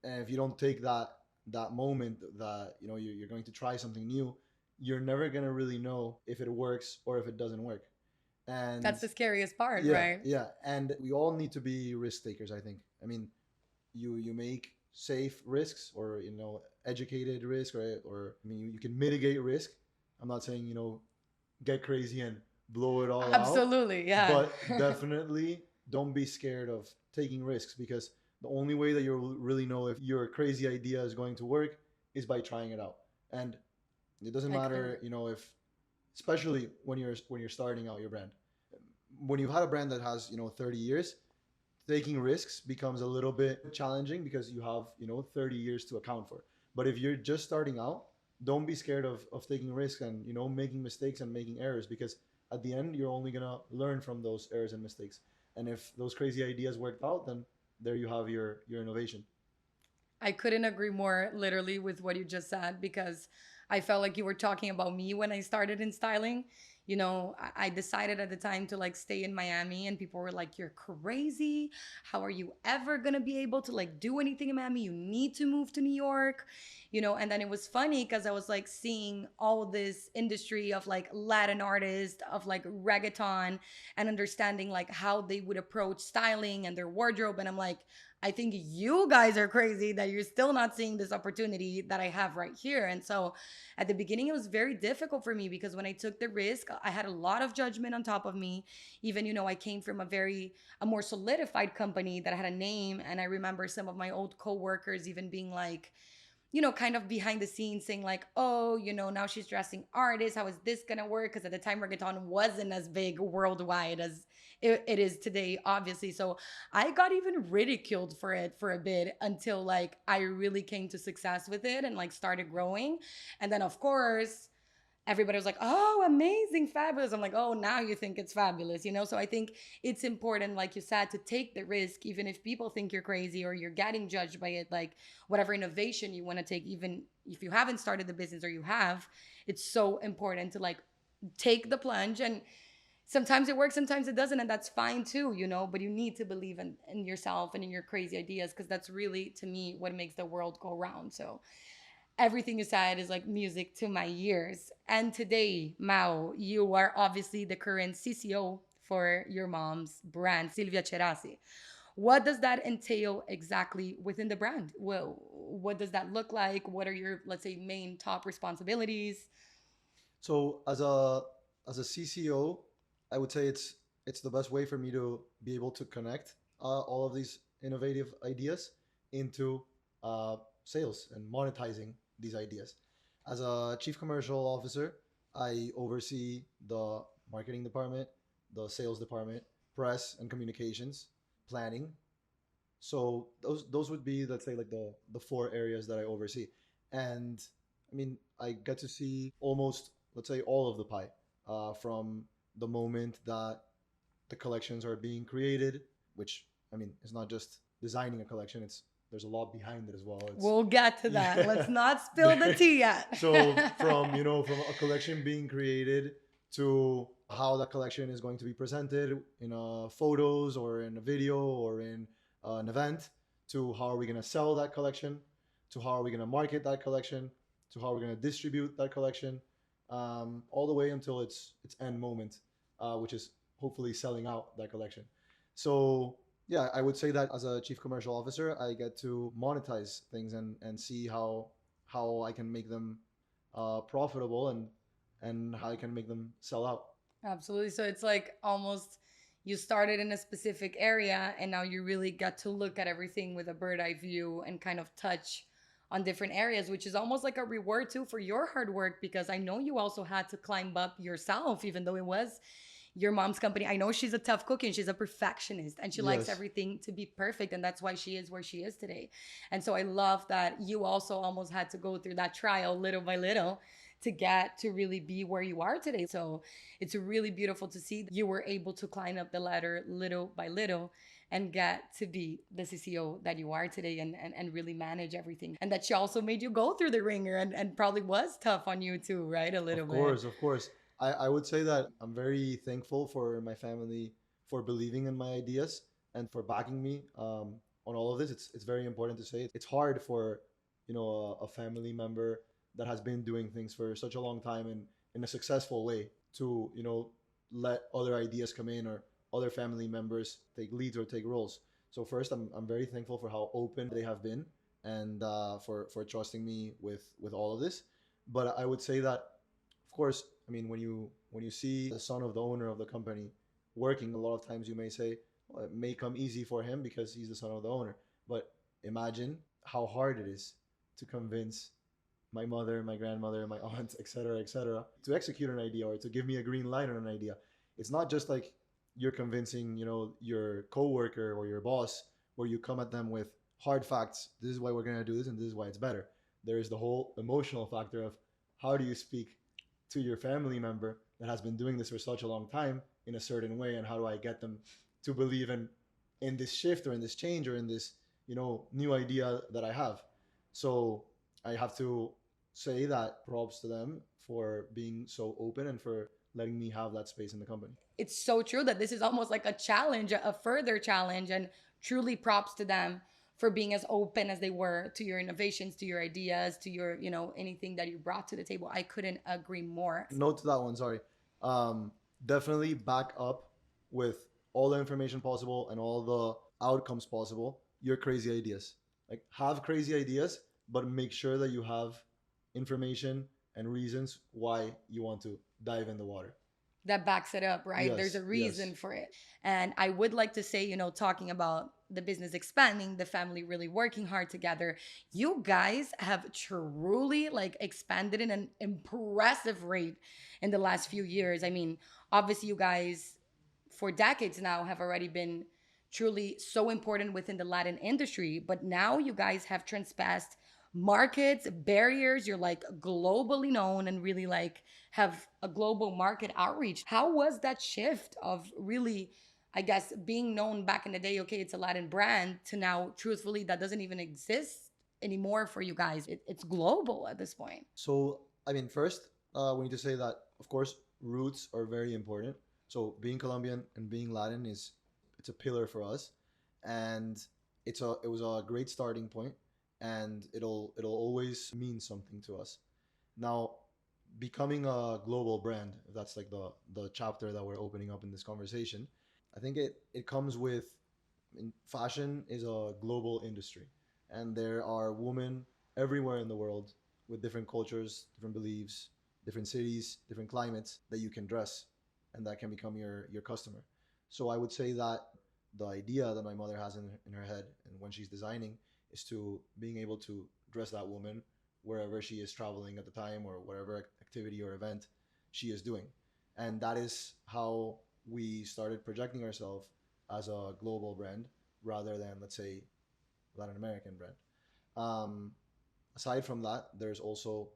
and if you don't take that moment that you're going to try something new, you're never going to really know if it works or if it doesn't work. And That's the scariest part, yeah, right? yeah, and we all need to be risk takers, I think. I mean, you make safe risks, or educated risk, or I mean, you can mitigate risk. I'm not saying get crazy and blow it all out, Absolutely, yeah. but definitely don't be scared of taking risks, because the only way that you'll really know if your crazy idea is going to work is by trying it out. And it doesn't I couldn't. matter, if, especially when you're starting out your brand. When you've had a brand that has 30 years, taking risks becomes a little bit challenging because you have 30 years to account for. But if you're just starting out, don't be scared of taking risks and making mistakes and making errors, because at the end you're only gonna learn from those errors and mistakes. And if those crazy ideas worked out, then there you have your innovation. I couldn't agree more literally with what you just said, because I felt like you were talking about me when I started in styling. I decided at the time to like stay in Miami, and people were like, "You're crazy. How are you ever going to be able to like do anything in Miami? You need to move to New York." And then it was funny because I was like seeing all this industry of like Latin artists, of like reggaeton, and understanding like how they would approach styling and their wardrobe. And I'm like, I think you guys are crazy that you're still not seeing this opportunity that I have right here. And so at the beginning, it was very difficult for me because when I took the risk, I had a lot of judgment on top of me. Even, I came from a more solidified company that had a name. And I remember some of my old coworkers even being like, kind of behind the scenes saying like, oh, now she's dressing artists. How is this gonna work? Because at the time, reggaeton wasn't as big worldwide as it is today, obviously. So I got even ridiculed for it for a bit until like I really came to success with it and like started growing. And then of course, everybody was like, oh, amazing, fabulous. I'm like, oh, now you think it's fabulous. So I think it's important, like you said, to take the risk, even if people think you're crazy or you're getting judged by it. Like whatever innovation you want to take, even if you haven't started the business or you have, it's so important to like take the plunge. And sometimes it works, sometimes it doesn't, and that's fine too. But you need to believe in yourself and in your crazy ideas, because that's really, to me, what makes the world go round. So everything you said is like music to my ears. And today, Mao, you are obviously the current CCO for your mom's brand, Silvia Tcherassi. What does that entail exactly within the brand? Well, what does that look like? What are your, let's say, main top responsibilities? So as a CCO, I would say it's the best way for me to be able to connect all of these innovative ideas into sales and monetizing these ideas. As a chief commercial officer, I oversee the marketing department, the sales department, press and communications, planning. So those would be, let's say, like the four areas that I oversee. And I mean, I get to see almost, let's say, all of the pie, from the moment that the collections are being created, which I mean, it's not just designing a collection; it's there's a lot behind it as well. It's We'll get to that. Let's yeah. not spill the tea yet. So from a collection being created to how that collection is going to be presented in photos or in a video or in an event, to how are we going to sell that collection, to how are we going to market that collection, to how are we going to distribute that collection, all the way until its end moment, which is hopefully selling out that collection. So yeah, I would say that as a chief commercial officer, I get to monetize things and see how I can make them profitable, and how I can make them sell out. Absolutely. So it's like almost you started in a specific area and now you really got to look at everything with a bird eye view and kind of touch on different areas, which is almost like a reward too for your hard work, because I know you also had to climb up yourself, even though it was your mom's company. I know she's a tough cookie and she's a perfectionist and she likes Yes. everything to be perfect. And that's why she is where she is today. And so I love that you also almost had to go through that trial little by little to get to really be where you are today. So it's really beautiful to see that you were able to climb up the ladder little by little and get to be the CCO that you are today, and really manage everything. And that she also made you go through the ringer and probably was tough on you too, right? A little Of bit. course, of course. I would say that I'm very thankful for my family for believing in my ideas and for backing me on all of this. It's very important to say it's hard for a family member that has been doing things for such a long time and in a successful way to let other ideas come in or other family members take leads or take roles. So first, I'm very thankful for how open they have been and for trusting me with all of this. But I would say that, of course, I mean, when you see the son of the owner of the company working, a lot of times you may say, well, it may come easy for him because he's the son of the owner. But imagine how hard it is to convince my mother, my grandmother, my aunt, etc., to execute an idea or to give me a green light on an idea. It's not just like you're convincing, your coworker or your boss, where you come at them with hard facts. This is why we're gonna do this, and this is why it's better. There is the whole emotional factor of how do you speak to your family member that has been doing this for such a long time in a certain way, and how do I get them to believe in this shift or in this change or in this new idea that I have. So I have to say that props to them for being so open and for letting me have that space in the company. It's so true that this is almost like a challenge, a further challenge, and truly props to them for being as open as they were to your innovations, to your ideas, to your, anything that you brought to the table. I couldn't agree more. Note to that one, sorry. Um, Definitely back up with all the information possible and all the outcomes possible your crazy ideas. Like, have crazy ideas, but make sure that you have information and reasons why you want to dive in the water. That backs it up, right? There's Yes, a yes. reason for it. And I would like to say, talking about the business expanding, the family really working hard together, you guys have truly like expanded in an impressive rate in the last few years. I mean, obviously, you guys for decades now have already been truly so important within the Latin industry, but now you guys have transpassed markets, barriers. You're like globally known and really like have a global market outreach. How was that shift of really, I guess, being known back in the day? Okay, it's a Latin brand to now, truthfully, that doesn't even exist anymore for you guys. It's global at this point. So, I mean, first, we need to say that, of course, roots are very important. So, being Colombian and being Latin it's a pillar for us, and it was a great starting point, and it'll always mean something to us. Now, becoming a global brand, if that's like the chapter that we're opening up in this conversation, I think it comes with, I mean, fashion is a global industry, and there are women everywhere in the world with different cultures, different beliefs, different cities, different climates that you can dress, and that can become your customer. So I would say that the idea that my mother has in her head and when she's designing is to being able to dress that woman wherever she is traveling at the time or whatever activity or event she is doing. And that is how we started projecting ourselves as a global brand rather than, let's say, Latin American brand. Um, Aside from that, there's also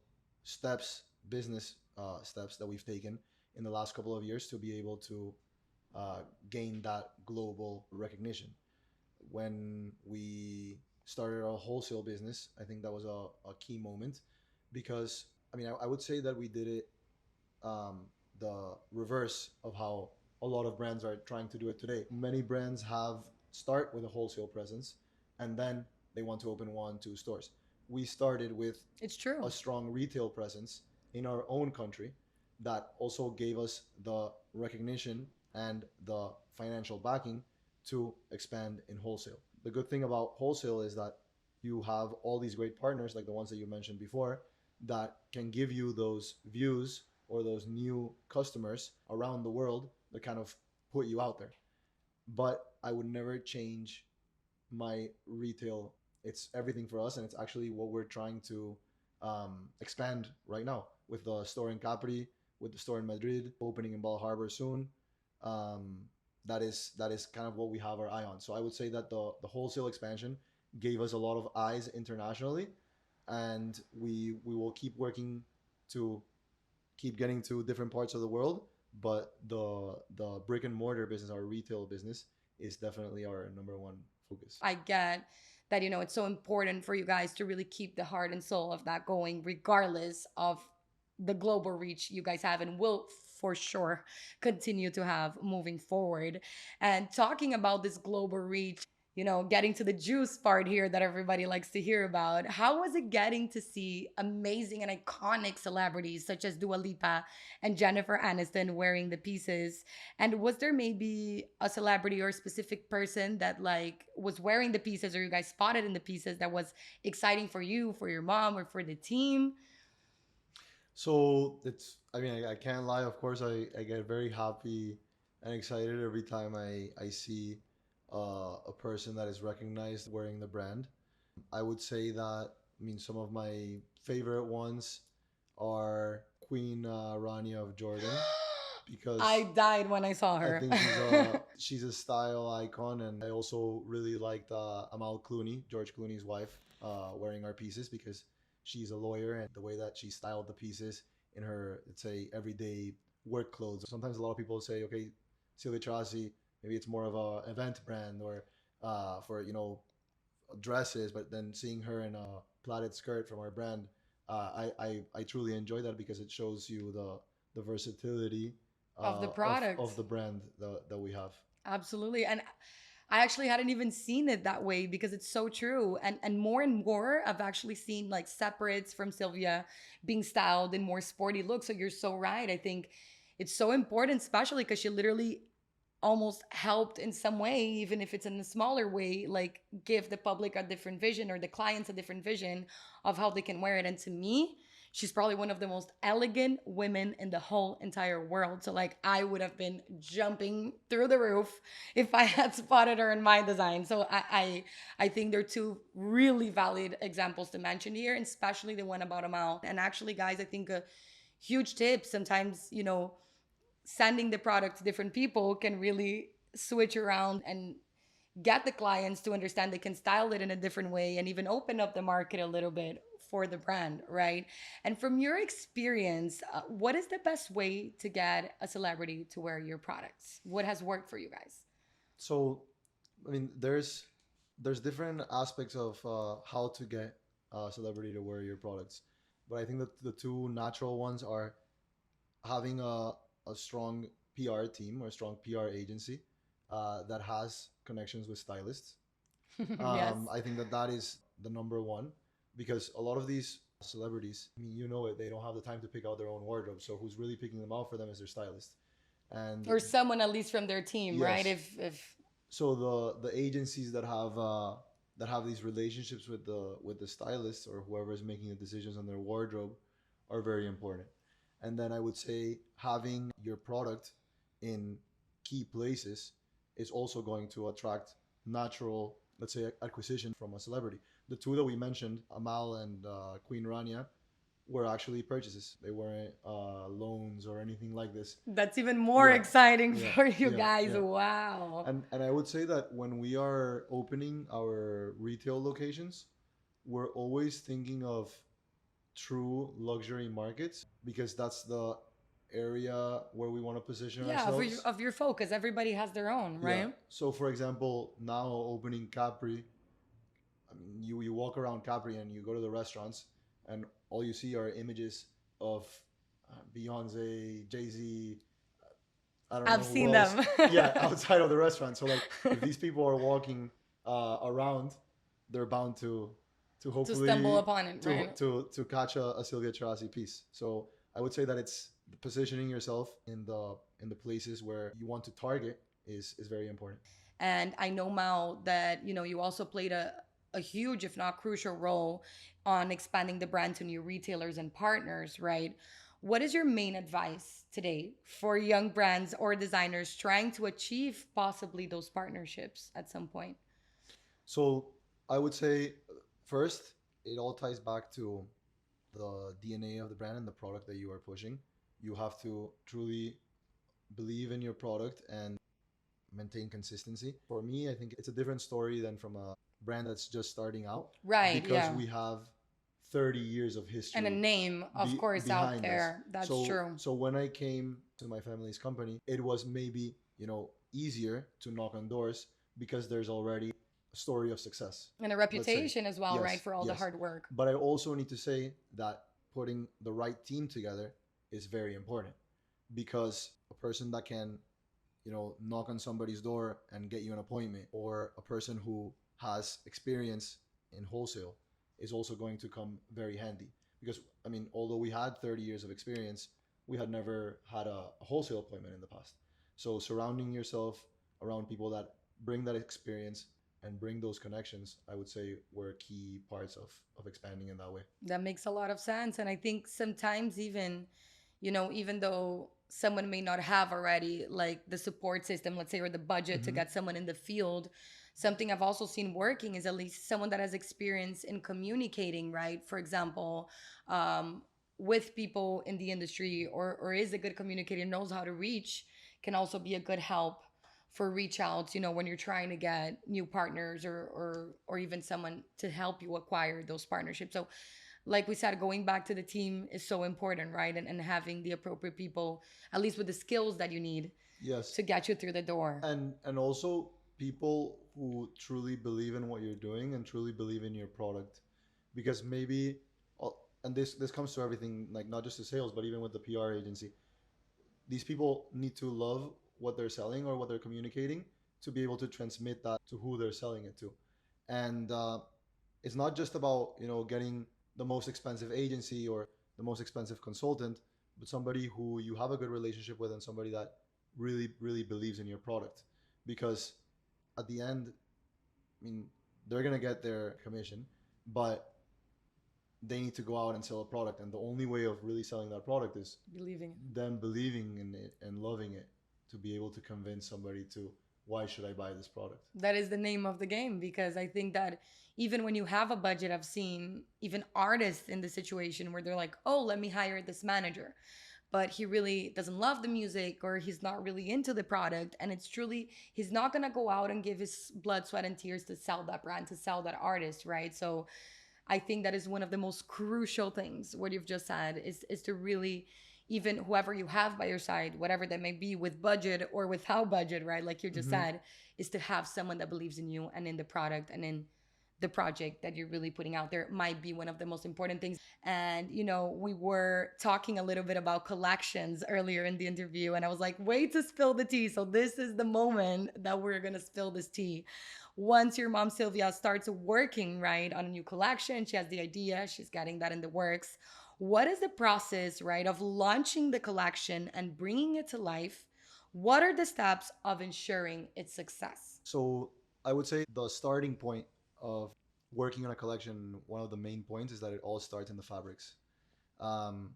steps, business steps that we've taken in the last couple of years to be able to gain that global recognition. When we started our wholesale business, I think that was a key moment because, I mean, I would say that we did it um, the reverse of how a lot of brands are trying to do it today. Many brands have start with a wholesale presence and then they want to open one, two stores. We started with It's true. a strong retail presence in our own country that also gave us the recognition and the financial backing to expand in wholesale. The good thing about wholesale is that you have all these great partners, like the ones that you mentioned before, that can give you those views or those new customers around the world that kind of put you out there. But I would never change my retail. It's everything for us, and it's actually what we're trying to expand right now with the store in Capri, with the store in Madrid, opening in Bal Harbor soon. Um, that is kind of what we have our eye on. So I would say that the wholesale expansion gave us a lot of eyes internationally, and we will keep working to keep getting to different parts of the world. But the brick and mortar business, our retail business, is definitely our number one focus. I get that, it's so important for you guys to really keep the heart and soul of that going, regardless of the global reach you guys have and will for sure continue to have moving forward. And talking about this global reach, getting to the juice part here that everybody likes to hear about. How was it getting to see amazing and iconic celebrities such as Dua Lipa and Jennifer Aniston wearing the pieces? And was there maybe a celebrity or a specific person that like was wearing the pieces, or you guys spotted in the pieces, that was exciting for you, for your mom, or for the team? So it's, I mean, I can't lie. Of course, I get very happy and excited every time I see a person that is recognized wearing the brand. I would say that, I mean, some of my favorite ones are Queen Rania of Jordan, I because died when I saw I her. think she's a style icon, and I also really liked Amal Clooney, George Clooney's wife, wearing our pieces, because she's a lawyer, and the way that she styled the pieces in her, let's say, everyday work clothes. Sometimes a lot of people say, okay, Silvia Tcherassi, maybe it's more of a event brand, or for dresses, but then seeing her in a plaited skirt from our brand, I truly enjoy that, because it shows you the versatility Of the of products. the brand that we have. Absolutely. And I actually hadn't even seen it that way, because it's so true. And more I've actually seen like separates from Sylvia being styled in more sporty looks. So you're so right. I think it's so important, especially because she literally almost helped in some way, even if it's in a smaller way, like give the public a different vision, or the clients a different vision of how they can wear it. And to me, she's probably one of the most elegant women in the whole entire world. So like I would have been jumping through the roof if I had spotted her in my design. So I think they're two really valid examples to mention here, and especially the one about Amal. And actually, guys, I think a huge tip sometimes, sending the product to different people can really switch around and get the clients to understand they can style it in a different way, and even open up the market a little bit for the brand, right? And from your experience, what is the best way to get a celebrity to wear your products? What has worked for you guys? So, I mean, there's different aspects of how to get a celebrity to wear your products, but I think that the two natural ones are having a strong PR team, or a strong PR agency that has connections with stylists. Yes. I think that that is the number one, because a lot of these celebrities, I mean, you know it, they don't have the time to pick out their own wardrobe. So who's really picking them out for them is their stylist. And Or someone at least from their team, right? yes, If so the agencies that have these relationships with the stylists, or whoever is making the decisions on their wardrobe, are very important. And then I would say having your product in key places is also going to attract natural, let's say, acquisition from a celebrity. The two that we mentioned, Amal and Queen Rania, were actually purchases. They weren't loans or anything like this. that's even more Yeah, exciting yeah, for you yeah, guys. yeah. Wow. And I would say that when we are opening our retail locations, we're always thinking of true luxury markets, because that's the area where we want to position Yeah, ourselves. of your focus. Everybody has their own, Yeah. right? So for example, now opening Capri, I mean, you walk around Capri and you go to the restaurants, and all you see are images of Beyonce, Jay Z, I don't I've know who seen else. them. Yeah, outside of the restaurant. So like, if these people are walking around, they're bound to To stumble hopefully upon it, right? to catch a Silvia Tcherassi piece. So I would say that it's positioning yourself in the places where you want to target is very important. And I know, Mao, that you also played a huge, if not crucial, role on expanding the brand to new retailers and partners, right? What is your main advice today for young brands or designers trying to achieve possibly those partnerships at some point? So I would say, first, it all ties back to the DNA of the brand and the product that you are pushing. You have to truly believe in your product and maintain consistency. For me, I think it's a different story than from a brand that's just starting out, Right, because yeah. we have 30 years of And a history name, of course, out behind us. there. That's So true. so when I came to my family's company, it was maybe, easier to knock on doors, because there's already a story of success, And a let's say. reputation as well, right? Yes, For all the yes. hard work. But I also need to say that putting the right team together is very important, because a person that can knock on somebody's door and get you an appointment, or a person who has experience in wholesale is also going to come very handy. Because, I mean, although we had 30 years of experience, we had never had a wholesale appointment in the past. So surrounding yourself around people that bring that experience and bring those connections, I would say, were key parts of expanding in that way. That makes a lot of sense. And I think sometimes even, even though someone may not have already like the support system, let's say, or the budget to Mm-hmm. get someone in the field, something I've also seen working is at least someone that has experience in communicating, right? For example, um, with people in the industry, or is a good communicator, knows how to reach, can also be a good help for reach outs, when you're trying to get new partners, or even someone to help you acquire those partnerships. So like we said, going back to the team is so important, right? And having the appropriate people, at least with the skills that you need Yes, to get you through the door. and also people who truly believe in what you're doing and truly believe in your product. Because maybe, and this comes to everything, like not just to sales, but even with the PR agency, these people need to love what they're selling or what they're communicating to be able to transmit that to who they're selling it to. And it's not just about getting the most expensive agency or the most expensive consultant, but somebody who you have a good relationship with and somebody that really really believes in your product. Because at the end, I mean, they're gonna get their commission, but they need to go out and sell a product, and the only way of really selling that product is Believing. them believing in it and loving it, to be able to convince somebody to, why should I buy this product. That is the name of the game, because I think that even when you have a budget, I've seen even artists in the situation where they're like, oh, let me hire this manager, but he really doesn't love the music, or he's not really into the product, and it's truly, he's not going to go out and give his blood, sweat, and tears to sell that brand, to sell that artist, right? So I think that is one of the most crucial things, what you've just said, is to really, even whoever you have by your side, whatever that may be, with budget or without budget, right? Like you just Mm-hmm. said, is to have someone that believes in you and in the product and in the project that you're really putting out there, might be one of the most important things. And we were talking a little bit about collections earlier in the interview, and I was like, wait to spill the tea. So this is the moment that we're gonna spill this tea. Once your mom Silvia starts working, right, on a new collection, she has the idea, she's getting that in the works. What is the process, right, of launching the collection and bringing it to life? What are the steps of ensuring its success? So I would say the starting point of working on a collection, one of the main points is that it all starts in the fabrics. um,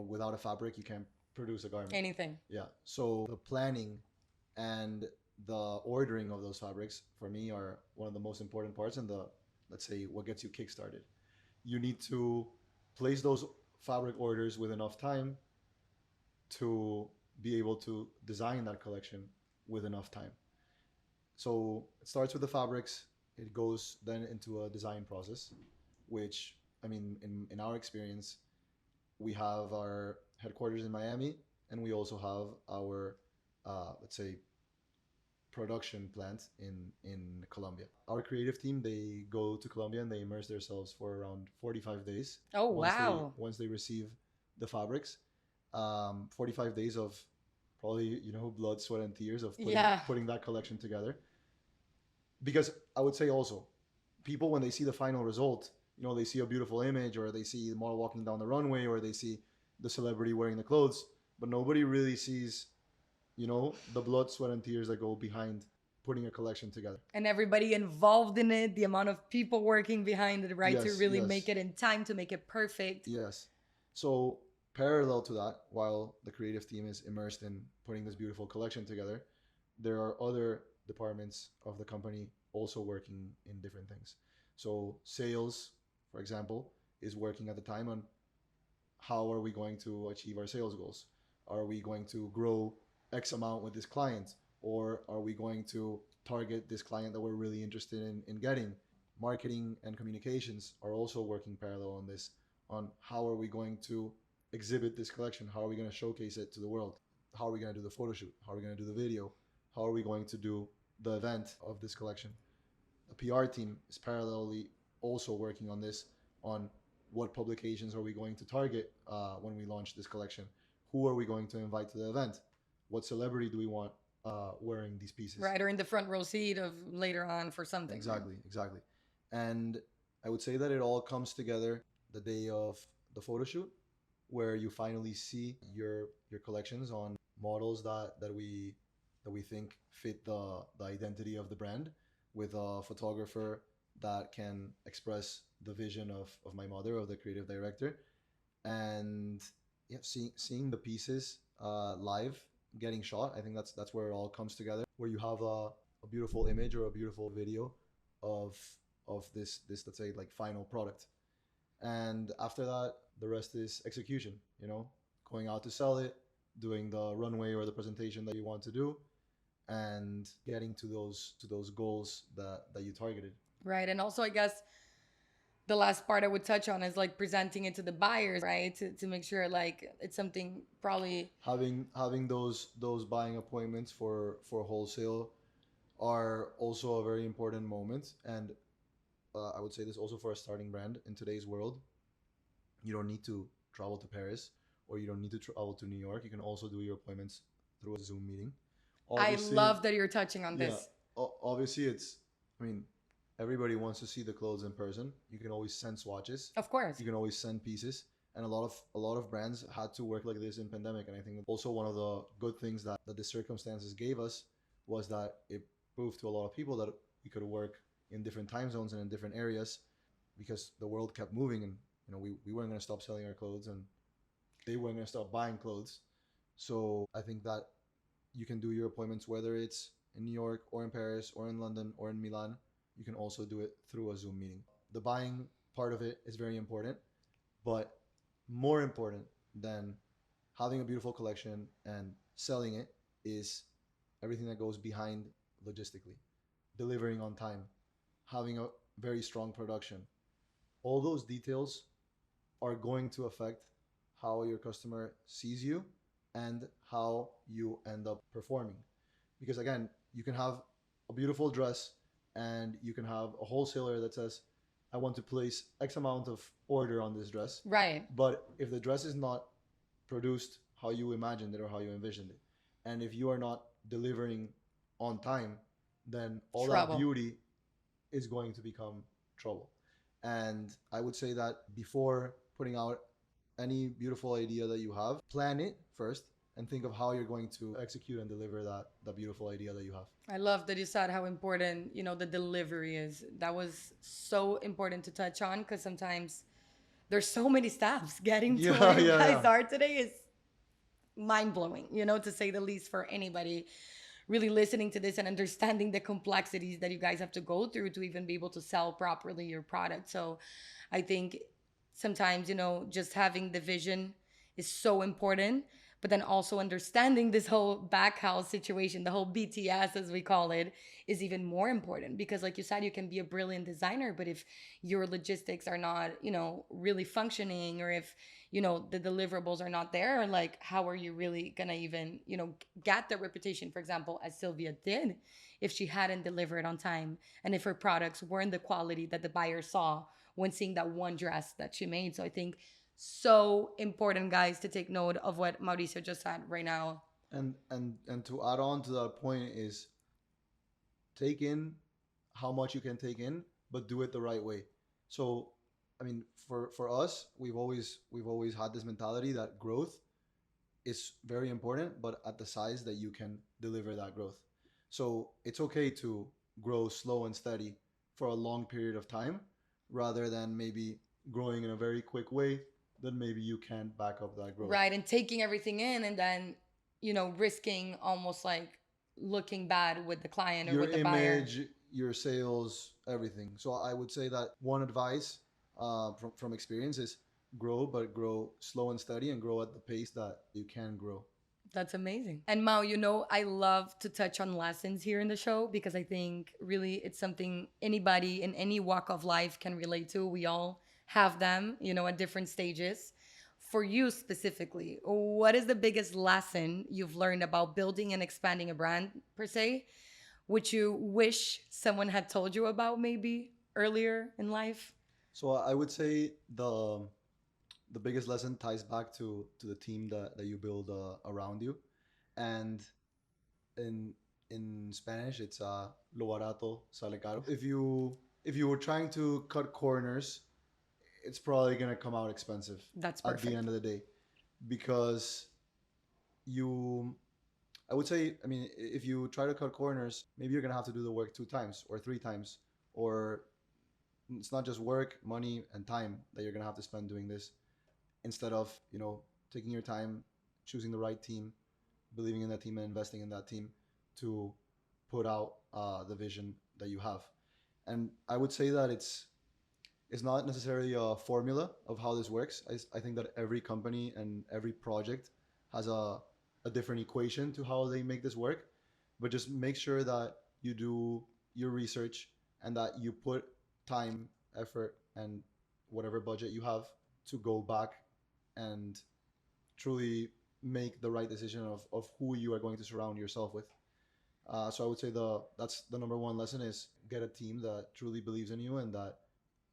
without a fabric you can't produce a garment. Anything. Yeah, so the planning and the ordering of those fabrics for me are one of the most important parts, and the, let's say, what gets you kickstarted. You need to place those fabric orders with enough time to be able to design that collection with enough time. So it starts with the fabrics, it goes then into a design process, which, I mean, in our experience, we have our headquarters in Miami, and we also have our, let's say, production plant in Colombia. Our creative team, they go to Colombia and they immerse themselves for around 45 days. Oh, once they wow. once they receive the fabrics. 45 days of probably blood, sweat, and tears of Yeah. putting that collection together. Because I would say also, people, when they see the final result, they see a beautiful image, or they see the model walking down the runway, or they see the celebrity wearing the clothes, but nobody really sees the blood, sweat, and tears that go behind putting a collection together. And everybody involved in it, the amount of people working behind it, right, to Yes, really yes, make it in time, to make it perfect. yes. So parallel to that, while the creative team is immersed in putting this beautiful collection together, there are other departments of the company also working in different things. So sales, for example, is working at the time on how are we going to achieve our sales goals? Are we going to grow X amount with this client? Or are we going to target this client that we're really interested in getting? Marketing and communications are also working parallel on this, on how are we going to exhibit this collection? How are we going to showcase it to the world? How are we going to do the photo shoot? How are we going to do the video? How are we going to do the event of this collection? The PR team is parallelly also working on this, on what publications are we going to target when we launch this collection? Who are we going to invite to the event? What celebrity do we want wearing these pieces. Right, or in the front row seat of later on for something, right? Exactly, exactly. And I would say that it all comes together the day of the photo shoot, where you finally see your collections on models that we think fit the identity of the brand, with a photographer that can express the vision of my mother, of the creative director. And yeah, seeing the pieces live getting shot, I think that's where it all comes together, where you have a beautiful image or a beautiful video of this, let's say, like, final product. And after that, the rest is execution, going out to sell it, doing the runway or the presentation that you want to do, and getting to those goals that you targeted. Right. And also, I guess the last part I would touch on is like presenting it to the buyers, right? To make sure like it's something probably. Having those buying appointments for wholesale are also a very important moment. And I would say this also for a starting brand in today's world. You don't need to travel to Paris, or you don't need to travel to New York. You can also do your appointments through a Zoom meeting. I Obviously, love that you're touching on yeah. this. Obviously, I mean, everybody wants to see the clothes in person. You can always send swatches. Of course. You can always send pieces. And a lot of brands had to work like this in pandemic. And I think also one of the good things that the circumstances gave us was that it proved to a lot of people that we could work in different time zones and in different areas, because the world kept moving, and we weren't going to stop selling our clothes, and they weren't going to stop buying clothes. So I think that you can do your appointments, whether it's in New York or in Paris or in London or in Milan. You can also do it through a Zoom meeting. The buying part of it is very important, but more important than having a beautiful collection and selling it is everything that goes behind logistically, delivering on time, having a very strong production. All those details are going to affect how your customer sees you and how you end up performing. Because again, you can have a beautiful dress and you can have a wholesaler that says, I want to place X amount of order on this dress. Right. But if the dress is not produced how you imagined it or how you envisioned it, and if you are not delivering on time, then all that Trouble. beauty is going to become trouble. And I would say that before putting out any beautiful idea that you have, plan it first and think of how you're going to execute and deliver that beautiful idea that you have. I love that you said how important, the delivery is. That was so important to touch on because sometimes there's so many steps. Getting to Yeah, where you yeah, guys yeah. are today is mind blowing, to say the least, for anybody really listening to this and understanding the complexities that you guys have to go through to even be able to sell properly your product. So I think sometimes, just having the vision is so important, but then also understanding this whole back house situation, the whole BTS as we call it, is even more important because, like you said, you can be a brilliant designer, but if your logistics are not, really functioning, or if, the deliverables are not there, like, how are you really gonna even, get the reputation, for example, as Sylvia did, if she hadn't delivered on time and if her products weren't the quality that the buyer saw when seeing that one dress that she made. So I think so important, guys, to take note of what Mauricio just said right now. And to add on to that point is, take in how much you can take in, but do it the right way. So, I mean, for us, we've always had this mentality that growth is very important, but at the size that you can deliver that growth. So it's okay to grow slow and steady for a long period of time, rather than maybe growing in a very quick way, then maybe you can't back up that growth. Right. And taking everything in and then, risking almost like looking bad with the client or Your with the buyer. image, your sales, everything. So I would say that one advice from experience is grow, but grow slow and steady, and grow at the pace that you can grow. That's amazing. And Mao, I love to touch on lessons here in the show because I think really it's something anybody in any walk of life can relate to. We all have them, at different stages. For you specifically, what is the biggest lesson you've learned about building and expanding a brand, per se, which you wish someone had told you about maybe earlier in life? So I would say the biggest lesson ties back to the team that you build around you. And in in Spanish, it's lo barato sale caro. If you were trying to cut corners, it's probably gonna come out expensive That's at the perfect. end of the day, because you I would say, I mean, if you try to cut corners, maybe you're gonna have to do the work 2 times or 3 times, or it's not just work, money, and time that you're gonna have to spend doing this, instead of taking your time, choosing the right team, believing in that team, and investing in that team to put out the vision that you have. And I would say that it's not necessarily a formula of how this works. I think that every company and every project has a different equation to how they make this work. But just make sure that you do your research and that you put time, effort, and whatever budget you have to go back and truly make the right decision of who you are going to surround yourself with. So I would say that's the number one lesson is get a team that truly believes in you and that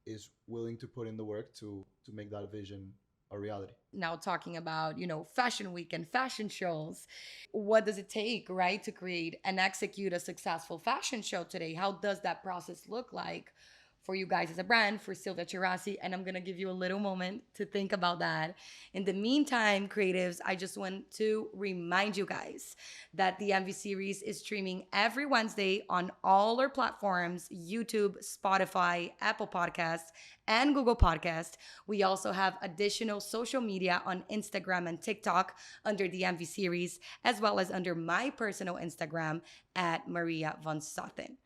is willing to put in the work to make that vision a reality. Now talking about, fashion week and fashion shows. What does it take, right, to create and execute a successful fashion show today? How does that process look like for you guys as a brand, for Silvia Tcherassi? And I'm going to give you a little moment to think about that. In the meantime, creatives, I just want to remind you guys that the MV series is streaming every Wednesday on all our platforms: YouTube, Spotify, Apple Podcasts, and Google Podcast. We also have additional social media on Instagram and TikTok under the MV series, as well as under my personal Instagram at Maria von Sothen.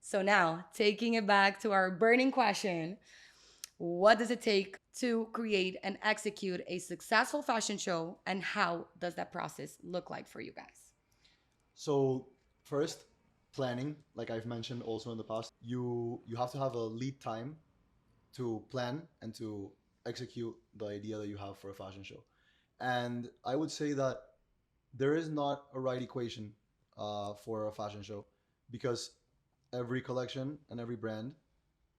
So now, taking it back to our burning question, what does it take to create and execute a successful fashion show, and how does that process look like for you guys? So first, planning, like I've mentioned also in the past, you have to have a lead time to plan and to execute the idea that you have for a fashion show. And I would say that there is not a right equation for a fashion show, because every collection and every brand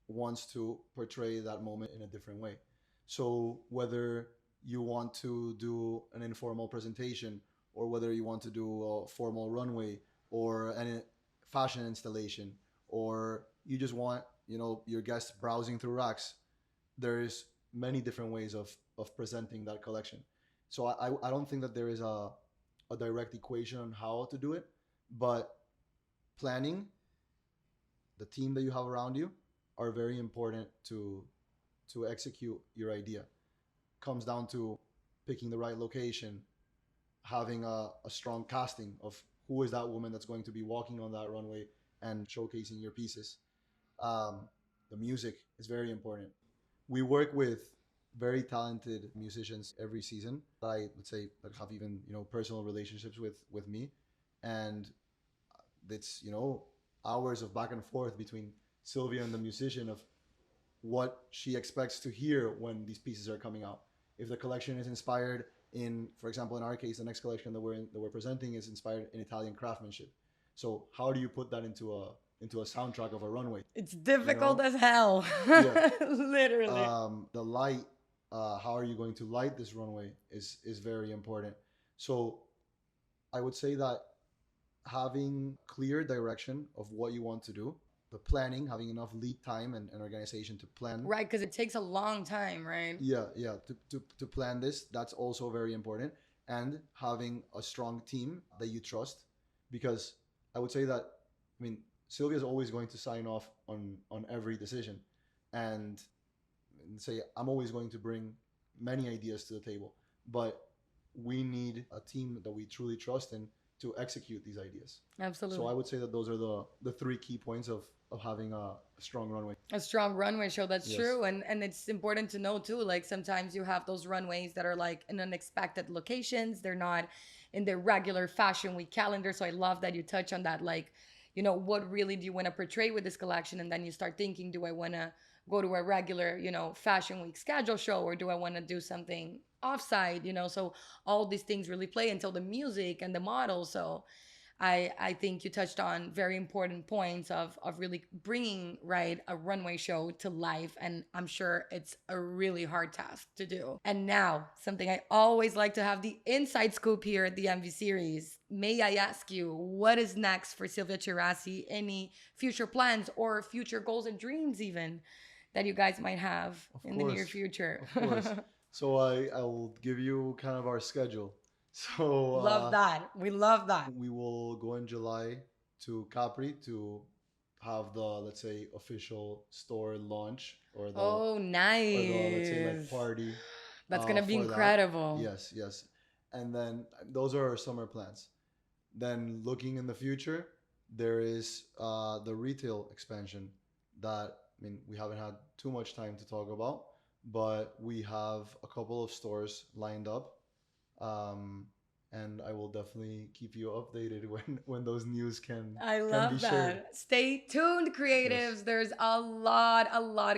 wants to portray that moment in a different way. So whether you want to do an informal presentation, or whether you want to do a formal runway, or a fashion installation, or you just want your guests browsing through racks, there's many different ways of presenting that collection. So I don't think that there is a direct equation on how to do it, but planning, the team that you have around you, are very important to execute your idea. Comes down to picking the right location, having a strong casting of who is that woman that's going to be walking on that runway and showcasing your pieces. Um, the music is very important. We work with very talented musicians every season that I would say that have even personal relationships with me, and it's hours of back and forth between Sylvia and the musician of what she expects to hear when these pieces are coming out. If the collection is inspired in, for example, in our case, the next collection that we're presenting is inspired in Italian craftsmanship. So how do you put that into a soundtrack of a runway? It's You difficult know, as hell. yeah. Literally. The light, how are you going to light this runway is very important. So I would say that having clear direction of what you want to do, the planning, having enough lead time and organization to plan. Right, because it takes a long time, right? Yeah, to plan this, that's also very important. And having a strong team that you trust, because I would say that, I mean, Sylvia is always going to sign off on every decision, and say I'm always going to bring many ideas to the table, but we need a team that we truly trust in to execute these ideas. So Absolutely. I would say that those are the three key points of having a strong runway. A strong runway show, that's Yes. true. And it's important to know too, like sometimes you have those runways that are like in unexpected locations. They're not in their regular fashion week calendar. So I love that you touch on that. Like, what really do you want to portray with this collection? And then you start thinking, do I want to go to a regular, fashion week schedule show, or do I want to do something offsite? So all these things really play until the music and the model. So I think you touched on very important points of really bringing, right, a runway show to life. And I'm sure it's a really hard task to do. And now, something I always like to have the inside scoop here at the MV series. May I ask you, what is next for Silvia Tcherassi? Any future plans or future goals and dreams, even, that you guys might have Of in the near course, future? of course. So I will give you kind of our schedule. So Love that. We love that. we will go in July to Capri to have the, let's say, official store launch, Oh, or the, let's say, like, nice. party That's gonna be for that. incredible. Yes, yes. And then those are our summer plans. Then looking in the future, there is the retail expansion that, I mean, we haven't had too much time to talk about, but we have a couple of stores lined up. Um, and I will definitely keep you updated when those news I can be love shared. that. Stay tuned, Yes. creatives. There's a lot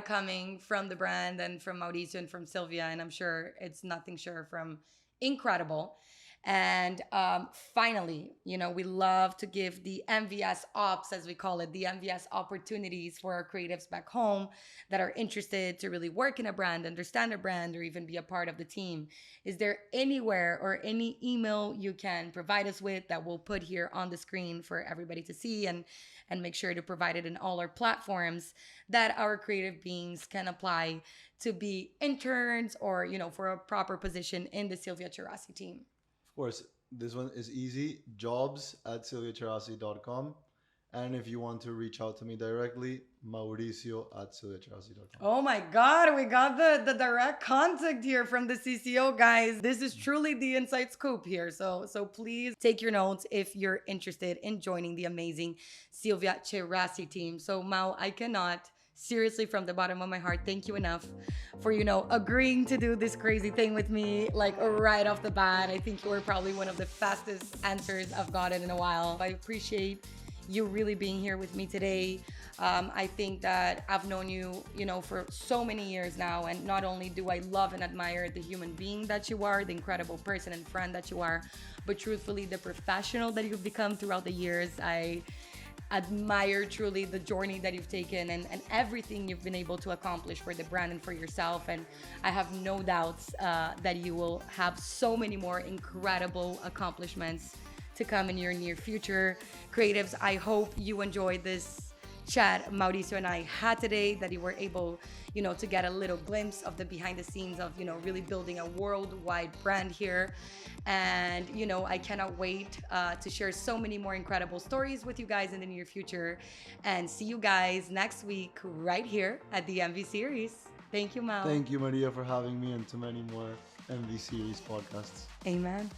coming from the brand and from Mauricio and from Sylvia, and I'm sure it's nothing short from incredible. And finally, we love to give the MVS ops, as we call it, the MVS opportunities for our creatives back home that are interested to really work in a brand, understand a brand, or even be a part of the team. Is there anywhere or any email you can provide us with that we'll put here on the screen for everybody to see, and make sure to provide it in all our platforms that our creative beings can apply to be interns or, for a proper position in the Silvia Tcherassi team? Of course, this one is easy. jobs@silviacherassi.com. And if you want to reach out to me directly, mauricio@silviacherassi.com. Oh my God, we got the direct contact here from the CCO, guys. This is truly the inside scoop here. So please take your notes if you're interested in joining the amazing Silvia Tcherassi team. So Mau, I cannot seriously, from the bottom of my heart, thank you enough for agreeing to do this crazy thing with me, like right off the bat. I think you were probably one of the fastest answers I've gotten in a while. I appreciate you really being here with me today. I think that I've known you, for so many years now. And not only do I love and admire the human being that you are, the incredible person and friend that you are, but truthfully, the professional that you've become throughout the years. I admire truly the journey that you've taken and everything you've been able to accomplish for the brand and for yourself. And I have no doubts that you will have so many more incredible accomplishments to come in your near future. Creatives, I hope you enjoyed this chat Mauricio and I had today, that you were able, to get a little glimpse of the behind the scenes of, really building a worldwide brand here. And, I cannot wait to share so many more incredible stories with you guys in the near future, and see you guys next week right here at the MV series. Thank you, Mal. Thank you, Maria, for having me, and to many more MV series podcasts. Amen.